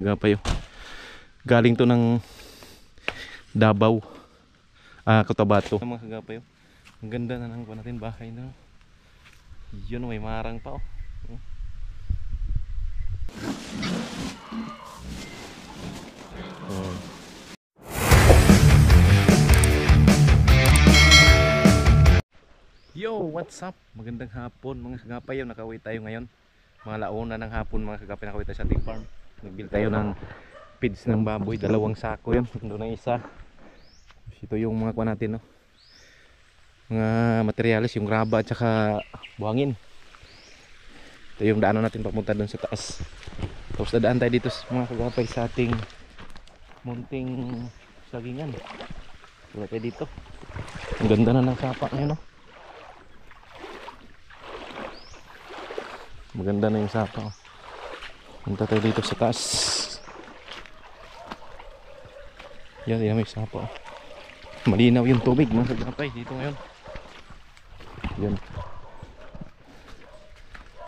Gapayo. Galing to ng Davao, Cotabato. Mga kagapayo. Ang ganda na ng natin bahay na. Yun, may marang pa oh. Yo, what's up? Magandang hapon mga kagapayo. Nakauwi tayo ngayon. Mga launa ng hapon mga kagapayo, nakauwi tayo sa ating farm. Nagbil tayo ng feeds ng baboy, 2 sako yun. Doon na isa. Ito yung mga kuha natin, no? Mga materialis, yung graba at saka buhangin. Ito yung daanan natin papunta doon sa taas. Tapos dadaan tayo dito mga kagapay sa ating munting sagingan. Wala tayo dito. Ang ganda na ng sapa ngayon, no? Maganda na yung sapa. Punta tayo dito sa taas. Yan may sapa. Malinaw yung tubig mga kagapay dito ngayon. Yan.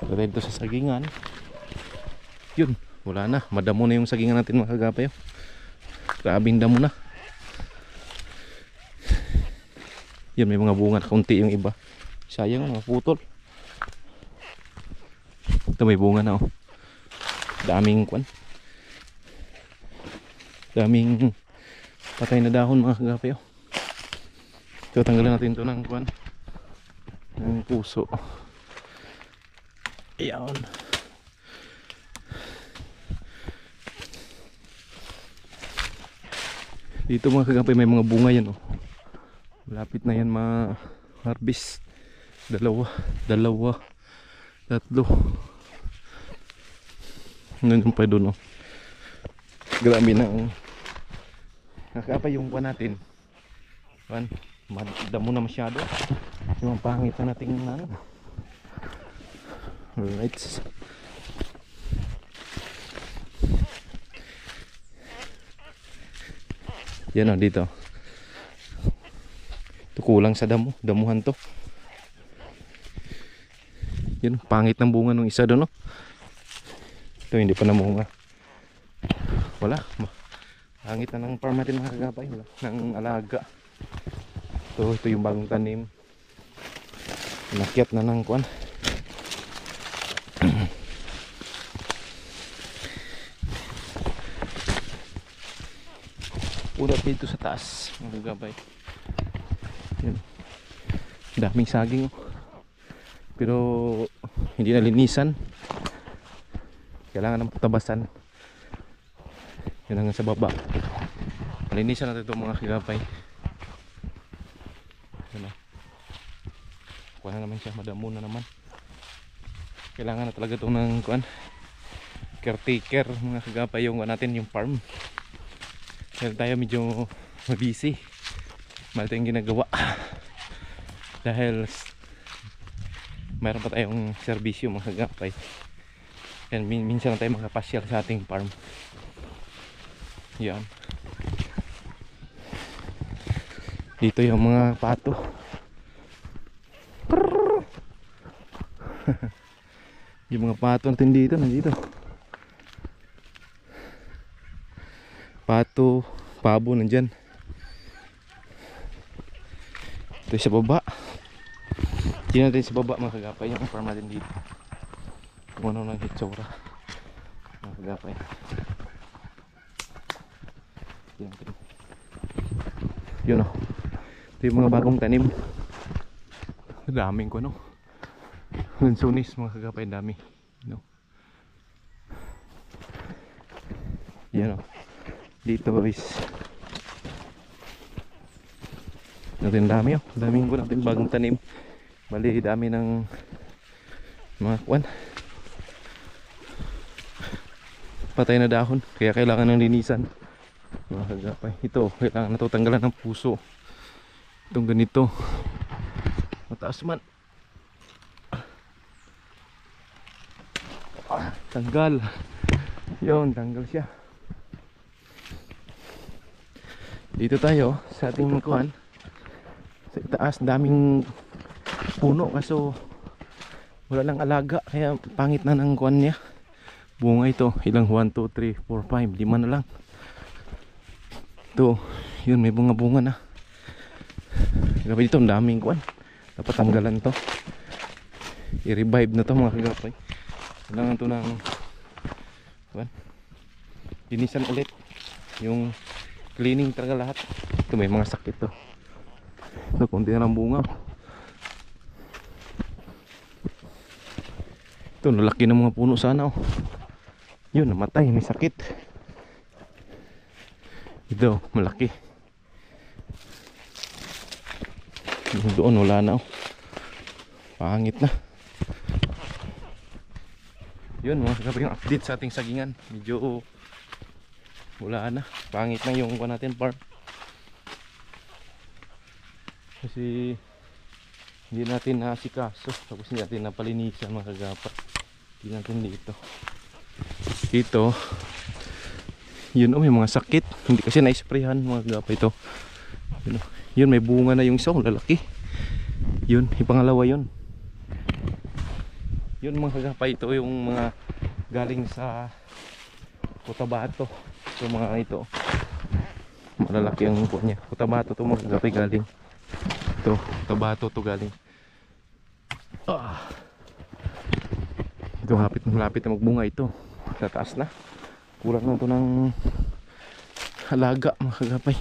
Punta tayo dito sa sagingan. Yun, wala na. Madamo na yung sagingan natin mga kagapay. Grabing damo na. Yan, may mga bunga. Kaunti yung iba. Sayang, mga putol. Ito may bunga na oh. Daming kwan. Daming patay na dahon mga kagapay oh. Ito tanggalin natin ito ng kwan, ng puso. Ayan. Dito mga kagapay may mga bunga yan oh. Malapit na yan ma-harvest. Dalawa, tatlo. Ganyan pa doon oh. Grabe na oh. Nakakapay yung kuha natin. Kuhan, damo na masyado. Yung pangit na nating ano. Alright. Yan oh, dito. Ito kulang sa damo. Damuhan to. Yan, pangit ng bunga ng isa doon no. Ito hindi pa namunga. Wala. Pangit na ng farm natin mga kagapay. Wala ng alaga. Ito yung bagong tanim. Nakyat na ng kuan. Ulat dito sa taas mga kagapay. Yan. Daming saging oh. Pero hindi nalinisan. Kailangan ng patabasan. Yan hanggang sa baba. Malinisan natin ito mga kagapay. Yan o. Kuha na naman siya. Madamo na naman. Kailangan na talaga ito ng kuan, caretaker mga kagapay yung natin yung farm. Dahil tayo medyo busy. Mahal tayong ginagawa. Dahil mayroon pa tayong serbisyo mga kagapay. Yan, minsan na tayo makapasyal sa ating farm. Yan. Dito yung mga pato. Yung mga pato natin dito, nandito. Pato, pabo nandyan. Ito sa baba. Tingnan natin sa baba mga kagapay yung farm natin dito. Kung ano ng hitsura mga kagapay. Yun o. Ito yung mga bagong tanim. Daming ko no. Lansunis mga kagapay, dami no. Yan o. Dito is natin dami o. Daming ko natin bagong tanim. Bali dami ng mga kwan, patay na dahon. Kaya kailangan ng linisan mga kagapay. Ito kailangan na ito tanggalan ng puso. Itong ganito mataas man. Tanggal. Yun, tanggal siya. Dito tayo sa ating kuhan. Sa itaas daming puno kaso wala lang alaga kaya pangit na ng kuhan niya. bunga ito. Ilang 1, 2, 3, 4, 5, 5 na lang. Ito, yun may bunga-bunga na. Kagapay dito, ang daming kuwan. Dapat tanggalan to. I-revive na to mga kagapay. Kailangan to ng kuwan. Linisan ulit. Yung cleaning talaga lahat. Ito may mga sakit to. Ito, konti na lang bunga. Ito, nalaki ng mga puno sana oh. Yun, namatay, may sakit. Ito, malaki. Doon, wala na oh. Pangit na. Yun, mga kagapay, yung update sa ating sagingan. Medyo wala na. Pangit na yung kuha natin farm. Kasi hindi natin nasikaso. Tapos hindi natin napalinisan mga kagapay. Hindi natin dito. Dito, yun oh, may mga sakit. Hindi kasi na-sprayhan mga kagapay ito. Yun, oh. Yun, may bunga na yung isa, lalaki. Yun, yung pangalawa yun. Yun mga kagapay, ito yung mga galing sa Cotabato. So mga ito, malalaki ang buwan niya. Cotabato to mga kagapay galing. Ito, Cotabato to galing. Ito malapit na magbunga ito. Tataas na. Kulang na ito ng halaga mga kagapay.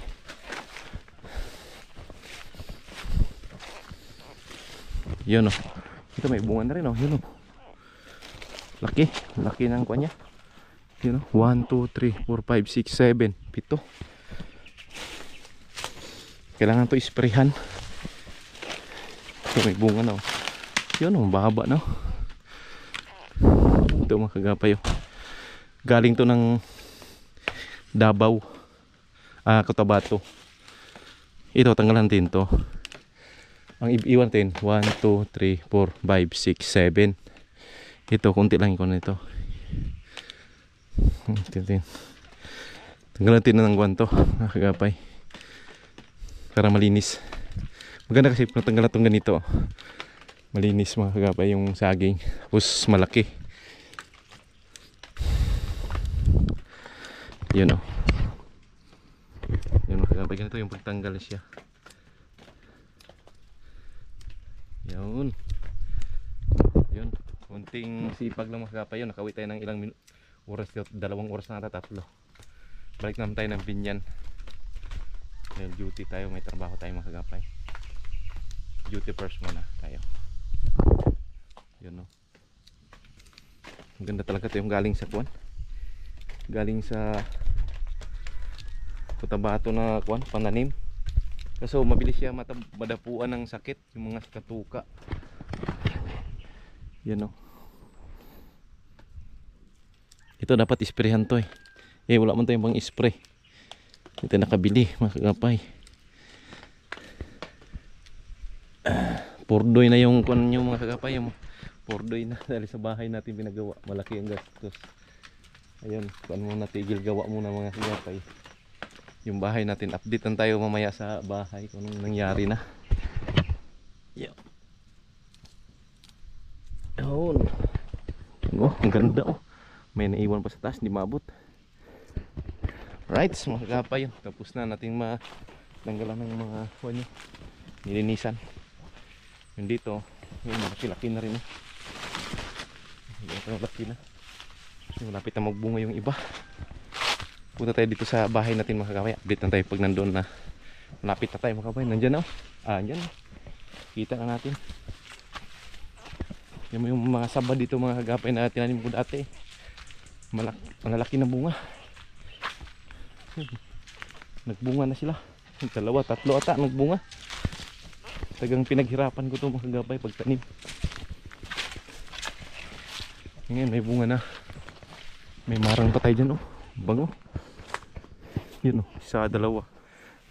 Yun oh. Ito may bunga na rin oh. Yun oh. Laki. Laki ng kuha niya. Yun oh. 1, 2, 3, 4, 5, 6, 7, 7. Kailangan to isprayhan. Ito may bunga na oh. Yun oh. Bahaba na oh. Ito mga kagapay oh. Galing to ng Davao. Cotabato. Ito tanggalan din to. Ang iwan natin 1, 2, 3, 4, 5, 6, 7. Ito konti lang iko nito. Tanggalan natin na ng guwan to kagapay para malinis. Maganda kasi natanggalan itong ganito. Malinis mga kagapay yung saging. Tapos malaki. Yun o. Yun mga kagapay, ganito yung pagtanggal siya. Yun. Yun. Kunting sipag lang mga kagapay yun. Nakawit tayo ng ilang oras, 2 oras na ata, 3. Balik naman tayo ng Binyan. Dahil duty tayo, may trabaho tayo mga kagapay. Duty first muna tayo. Yun o. Ang ganda talaga ito yung galing sa kuwan. Galing sa Cotabato na kuwan, pananim. Kasi mabilis siya madapuan ng sakit, yung mga katuka. Yan o. Ito dapat isprayhan to eh. Wala man tayong pang spray. Ito nakabili mga kagapay. Pordoy na yung kuwan nyo mga kagapay. Yung pordoy na dahil sa bahay natin pinagawa. Malaki ang gastos. Ayun, kuwan muna, tigil gawa muna mga kagapay. Yung bahay natin, update lang tayo mamaya sa bahay kung anong nangyari na. Yeah. Yun. Oh, ang ganda oh. May naiwan pa sa taas, hindi maabot. Right, mga kagapay yun. Tapos na natin matanggalan ng mga kuwan nyo. Nilinisan. Yung dito, yung malaki-laki na rin eh. Yung malaki na. Yung malapit na magbunga yung iba. Punta tayo dito sa bahay natin mga kagapay. Update na tayo pag nandoon na. Malapit na tayo mga kagapay. Nandyan oh. Andyan oh. Kita na natin. Yung mga saba dito mga kagapay na tinanim ko dati. Malalaki na bunga. Nagbunga na sila. 2, 3 ata nagbunga. Tagang pinaghirapan ko to mga kagapay pagtanim. Ngayon may bunga na. May marang pa tayo dyan oh. Bango. Yun o, 1, 2.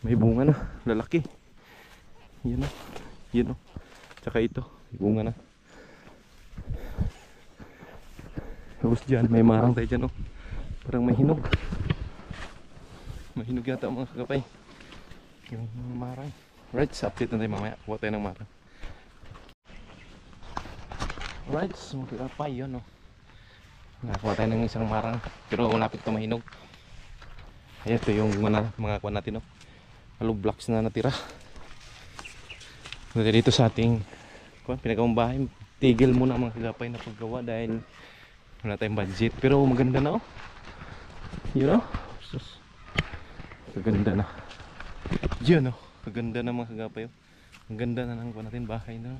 May bunga na, lalaki. Yun o, yun o. Tsaka ito, may bunga na. Tapos dyan, may marang tayo dyan o. Parang may hinog. May hinog yata mga kagapay. Yung marang. Right, sa update na tayo mamaya. Kuha tayo ng marang. Right, mga kagapay, yun o. Nakakuha tayo ng isang marang. Pero malapit pa mahinog. Ayan, ito yung mga kuha natin, no? Hollow blocks na natira. Dito sa ating pinagawang bahay. Tigil muna mga kagapay na paggawa dahil wala tayong budget. Pero maganda na, oh. Yun, oh. Kaganda na. Yun, oh. Kaganda na mga kagapay, oh. Ang ganda na ng kuha natin bahay na.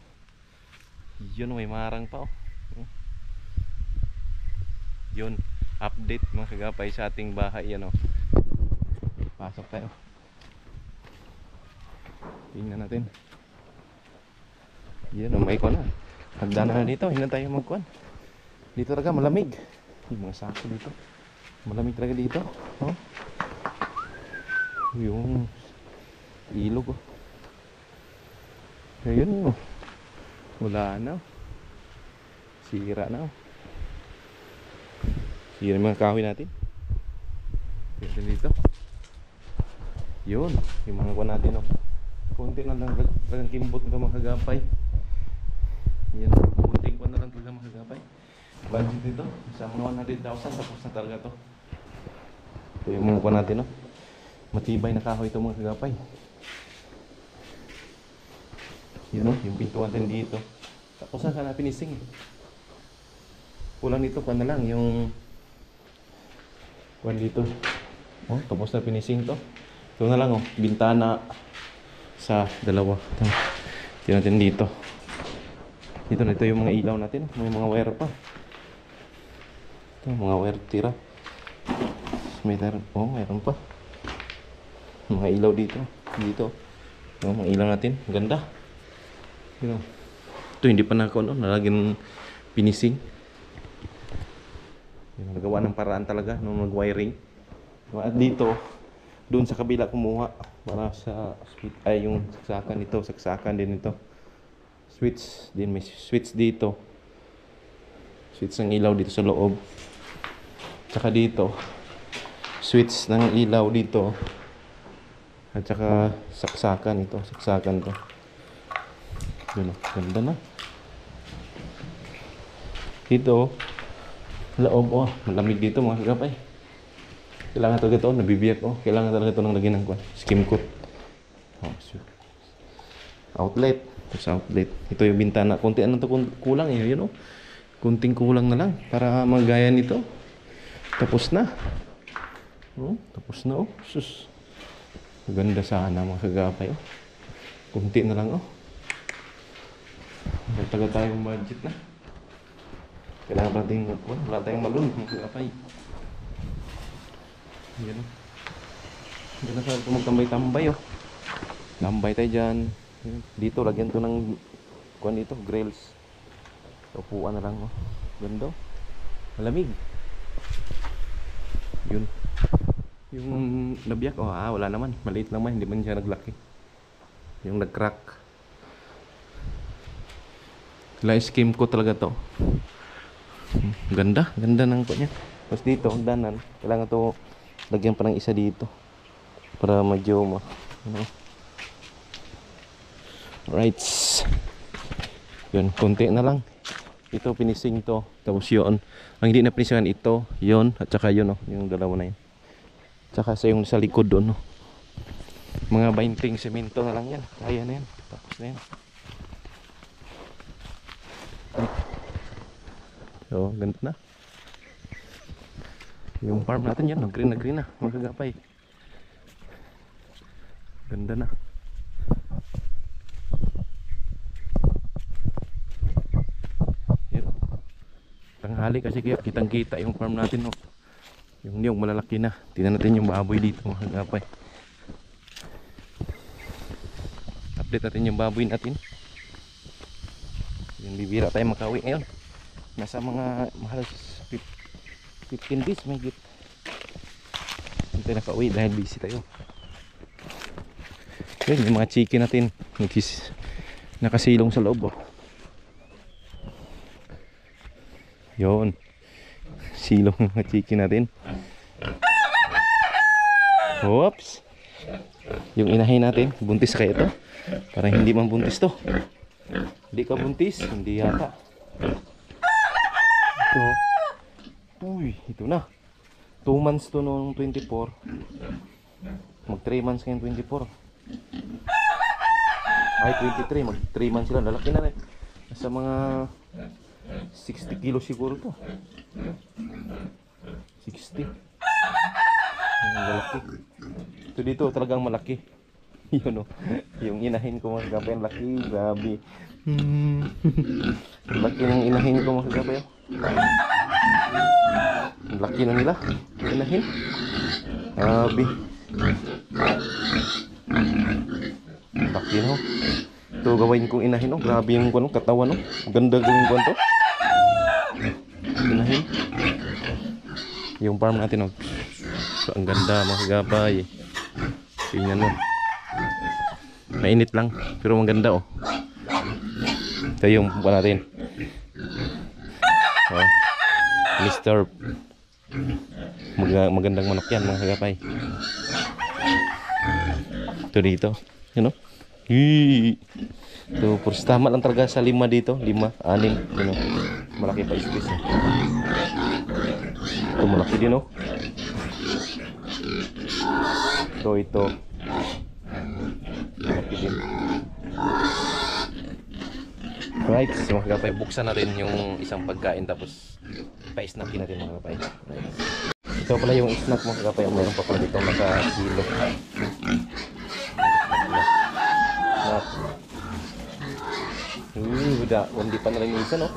Yun, oh. May marang pa, oh. Yun, update mga kagapay sa ating bahay. Yan, oh. Pasok tayo. Tingnan natin. Yan, may kuha na. Hagdanan na dito, hindi na tayo magkuhan. Dito talaga malamig. Yung mga sako dito, malamig talaga dito, oh. Yung ilog, oh. Ayun, oh. Wala na, oh. Sira na, oh. Sira yung mga kahoy natin. Tingnan dito. Yun, yung mga kuha natin, oh. Konti na lang talagang kimbot nito mga kagapay. Yan, kunting kuha na lang talaga mga kagapay. Budget dito, sa mga 100,000 tapos na talaga to. Ito yung mga kuha natin, no? Matibay na kahoy ito mga kagapay. Yun, no? Yung pintuan din dito. Tapos na pinising. Kulang dito pa na lang yung kuha dito. Oh, tapos na pinising to. Ito na lang, oh, bintana sa dalawa. Ito natin dito. Dito na ito yung mga ilaw natin. May mga wire pa. Ito, mga wire tira. Mayroon pa. Mga ilaw dito. Dito. Mga ilaw natin. Ganda. Ito hindi pa nalagyan finishing. Nagawa ng paraan talaga nung nag-wiring. At dito, doon sa kabila kumuha para sa switch, ay yung saksakan ito, saksakan din ito. Switch din, may switch dito. Switch ng ilaw dito sa loob. Tsaka dito, switch ng ilaw dito. At saka saksakan ito, saksakan to. Yun, ganda na. Dito, loob, oh, malamig dito mga kagapay. Kailangan talaga ito, nabibiyak, oh. Kailangan talaga ito ng lagyan ng skim coat. Oh, so, outlet. Tapos outlet. Ito yung bintana. Kunti ano to kulang eh. Yun, oh. Kunting kulang na lang para magaya nito. Tapos na. Oh, tapos na, oh. Sus. Maganda sana mga kagapay, oh. Kunti na lang, oh. Taga tayong budget na. Kailangan pa natin, wala tayong malun mga kagapay. Yan, oh. Ganda sa ito magtambay-tambay, oh. Tambay tayo dyan. Dito, lagyan to ng kuhan dito, grills. Upuan na lang, oh. Ganda, oh. Malamig. Yun. Yung nabiyak, oh, wala naman. Maliit lang man, hindi man siya naglaki. Yung nag-crack. Light skim ko talaga to. Ganda, ganda ng kuha niya. Tapos dito, danan. Kailangan to lagyan pa ng isa dito. Para medyo ano. Right. Yun, konti na lang. Ito, finishing to. Tapos yun. Ang hindi na finishingan ito, yun. At saka yun, oh, yung dalawa na yun. Tsaka sa yung sa likod doon, no? Mga 20 semento na lang yan. Kaya na yan. Tapos na yan. So, ganda na. Yung farm natin yan, green na. Magagapay. Ganda na. Yan. Tanghali kasi kaya kitang kita yung farm natin, no? Yung niyog malalaki na. Tingnan natin yung baboy dito mga kagapay. Update natin yung baboy natin. Yung bibira tayo makawi ngayon. Nasa mga mahal 15 days may git. Hindi tayo nakauwi dahil busy tayo. Yun yung mga chicken natin. Nakasilong sa loob, oh. Yun. Silong ng mga chicken natin. Oops. Yung inahin natin, buntis kaya ito. Parang hindi man buntis to. Hindi ka buntis, hindi yata. Ito Uy, ito na. 2 months to noong 24. Mag 3 months ngayon 24. Ay, 23. Mag 3 months sila. Lalaki na rin. Nasa mga 60 kilos siguro to. 60. Ang lalaki. Ito dito talagang malaki. Yun o. Yung inahin ko mga kagapay. Laki. Grabe. Laki ng inahin ko mga kagapay. Ang laki na nila. Inahin. Grabe. Laki no. Ito gawain kong inahin no. Grabe yung katawan no. Ganda gawin ko to. Inahin. Yung farm natin no. So, ang ganda mga kagapay. Tingnan mo. Mainit lang pero maganda oh. Ito yung buwan natin. Oh. Mr. Magandang manok yan mga kagapay. Ito dito. You know? Ito, puro tama lang talaga sa 5 dito. 5, 6. You know? Malaki pa space. Eh. Ito malaki din oh. Ito. Malaki din. Right, so mga kagapay, buksan natin yung isang pagkain tapos pa-snackin natin mga kagapay. Right. Ito pala yung snack mga kagapay, mayroon pa pala dito nasa kilo. Hindi pa nalinisan no.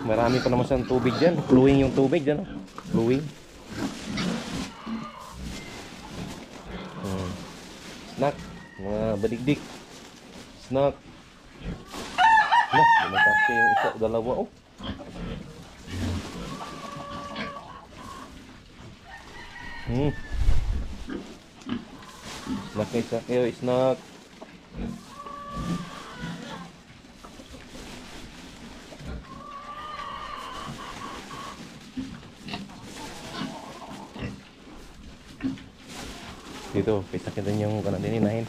Marami pa naman siyang tubig dyan. Flowing yung tubig dyan no. Flowing. Snack, mga badigdik. Snack. Nah, lumatake yung isa, dalawa oh. Snack na isa kayo, snack. Dito, pisakin din yung kanan din inahin.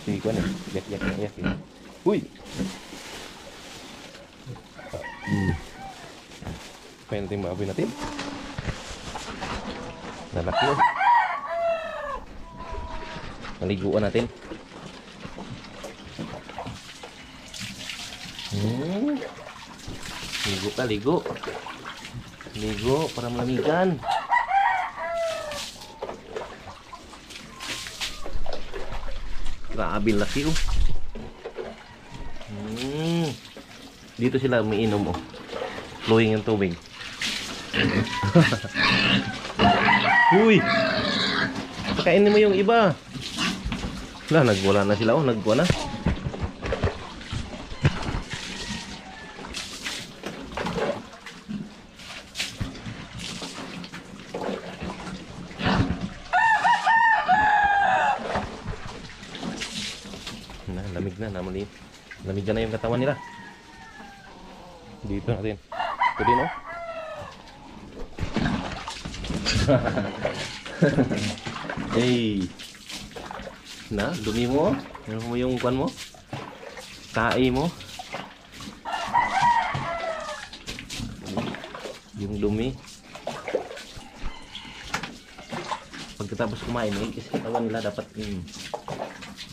Sige ko na, yak. Uy! Kaya natin maaboy natin. Nalaki yun. Naliguan natin. Ligo. Ligo para malamigan. Grabe laki oh. Dito sila umiinom oh. Flowing yung tubig. Uy! Pakainin mo yung iba. Wala na sila oh. Nagwa na. Lamig na, lamig na yung katawan nila. Dito natin. Ito din oh. Hey. Na, dumi mo. Ano mo yung kwan mo? Tae mo. Yung dumi. Pagkatapos kumain, kasi katawan nila dapat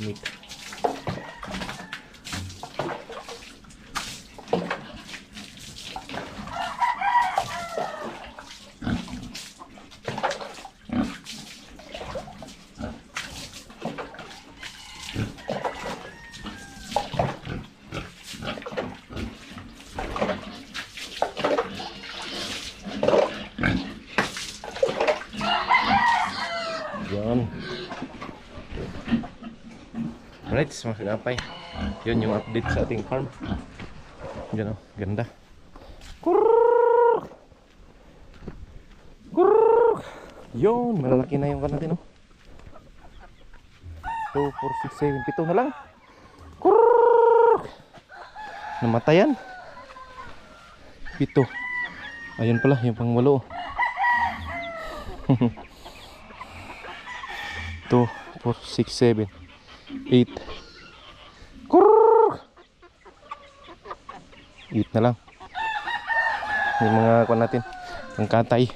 meat. Alright, mga kagapay. Yun yung update sa ating farm. Yun o, ganda. Kurrrr! Kurrrr! Yun, malalaki na yung kan natin o. 2, 4, 6, 7, 7 na lang. Kurrrr! Namatayan. 7. Ayun pala, yung pang 8. 2, 4, 6, 7, 8. Kurrrr! 8 na lang. Yung mga kuwan natin. pangkatay.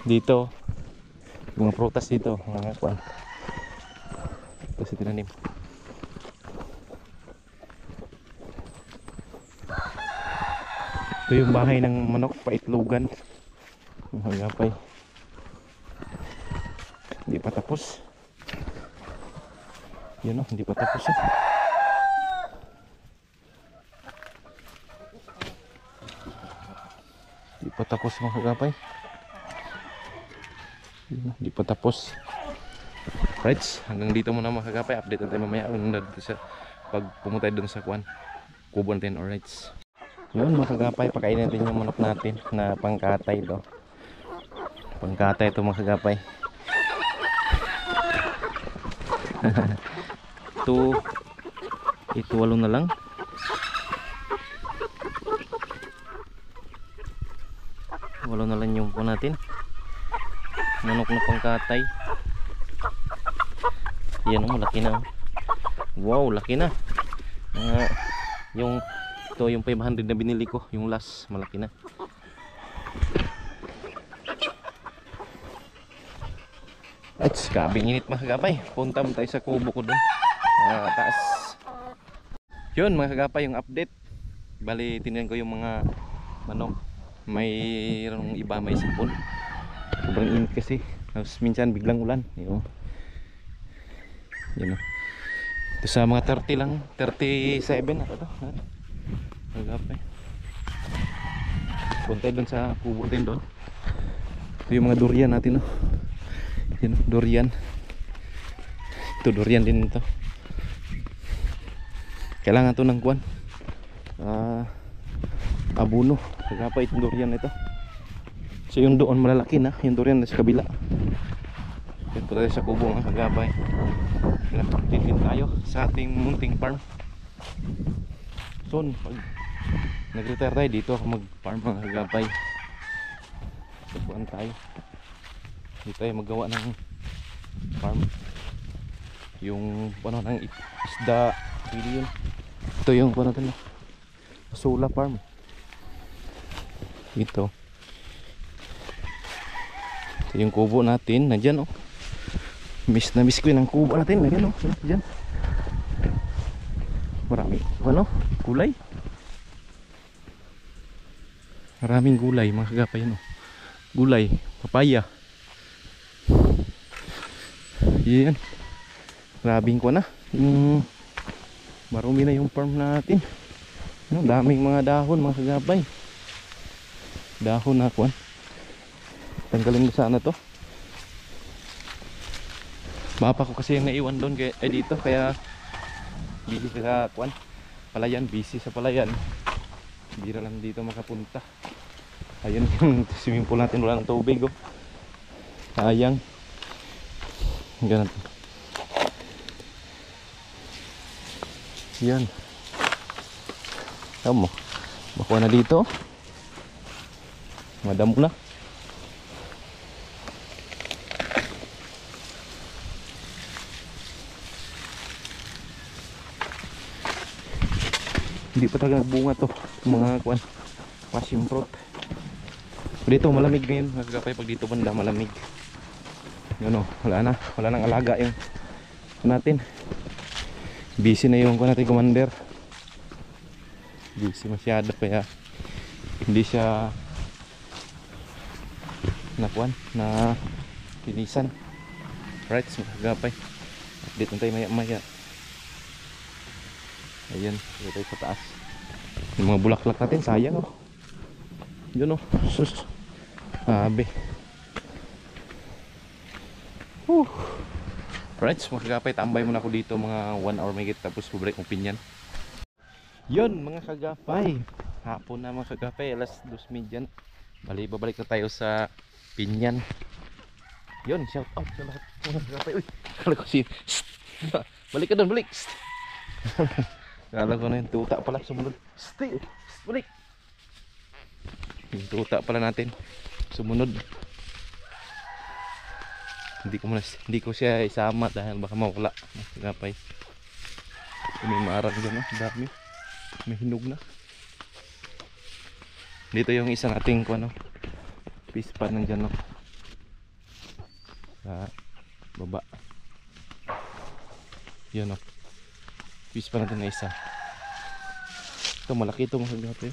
Dito mga prutas dito, mga kwan. Ito si tinanim. Ito yung bahay ng manok, paitlogan. Mga gapay. Hindi pa tapos. Yan o, hindi pa tapos o. Hindi pa tapos mga kagapay. Hindi pa tapos. Right, hanggang dito muna mga kagapay. Update natin mamaya pag pumunta doon sa kwan kubo natin. Alright. Yun mga kagapay, pakainin natin yung manok natin na pangkatay ito. Pangkatay ito mga kagapay. Ito 8 na lang. Walo na lang yung po natin. Manok na pangkatay. Yan o, malaki na. Wow, laki na. Ito yung 500 na binili ko. Yung last, malaki na. At kabing init mga kagapay. Punta mo tayo sa kubo ko dun taas. Yun mga kagapay, yung update. Bali tinignan ko yung mga manok. Mayroong iba may sipon. Sobrang init kasi. Tapos minsan biglang ulan. Yun. Yun. Ito sa mga 30 lang. 37 ako to. Kagapay. Punta dun sa kubo din doon. Ito yung mga durian natin. Yan, durian. Ito durian din ito. Kailangan to ng kuwan. Abono. Kagapay itong durian ito. So yung doon malalaki na. Yung durian na sa kabila. Yan po tayo sa kubo mga kagapay. Titin tayo sa ating munting farm. Soon pag nag-retire tayo dito ako mag-farm mga kagapay. Subuan tayo. Dito tayo magawa ng farm. Yung ano ng isda, yun. Ito yung ano natin, Sula farm. Ito yung kubo natin. Nandiyan miss na miss ko yung kubo natin. Nandiyan nandiyan. Marami gulay. Maraming gulay mga kagapay. Gulay, papaya. Yan. Grabing ko na. Marumi na yung farm natin. Daming mga dahon mga kagapay. Dahon na kuwan. Tanggalin mo sana to. Mapa ko kasi yung naiwan doon dito. Kaya busy sa kuwan. Palayan, busy sa palayan. Bira lang dito makapunta. Ayun yung swimming pool natin. Wala ng tubig sayang. Ganun. Yan. Tama mo. Bakuha na dito. Madam na. Hindi pa talaga nagbunga to. Mga kwan. Passion fruit. Dito malamig ngayon. Magkakapay pag dito banda malamig. Yun wala nang alaga yung natin. Busy na yung natin commander. Busy masyado kaya hindi siya nakuan na pinisan. Right, magagapay. Update na tayo maya. Ayan, dito tayo sa taas. Yung mga bulaklak natin sayang Yun sus. Abe. Right, mga kagapay, tambay muna ako dito mga 1 hour may tapos bubreak ng pinyan. Yun mga kagapay, hapon na mga kagapay, alas 2:30. Bali, babalik na tayo sa pinyan. Yun, shout out sa lahat mga kagapay. Uy, kala ko balik ka doon, balik. Kala ko na yung tuta pala sumunod. Balik. Yung tuta pala natin sumunod. Hindi ko siya isama dahil baka mawala. Gapay. May maarang dyan dami. May hinog na. Dito yung isa nating ano, pispa nandyan, no? Sa baba. Yun, no? Pispa natin na isa. Ito malaki itong sagapay.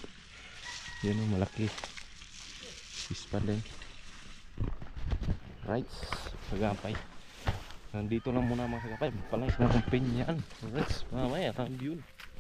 Yun, no? Malaki. Pispa din. Right, sagapay. Nandito lang muna mga sagapay. Palay na akong pinyan. Right, mamaya, yun.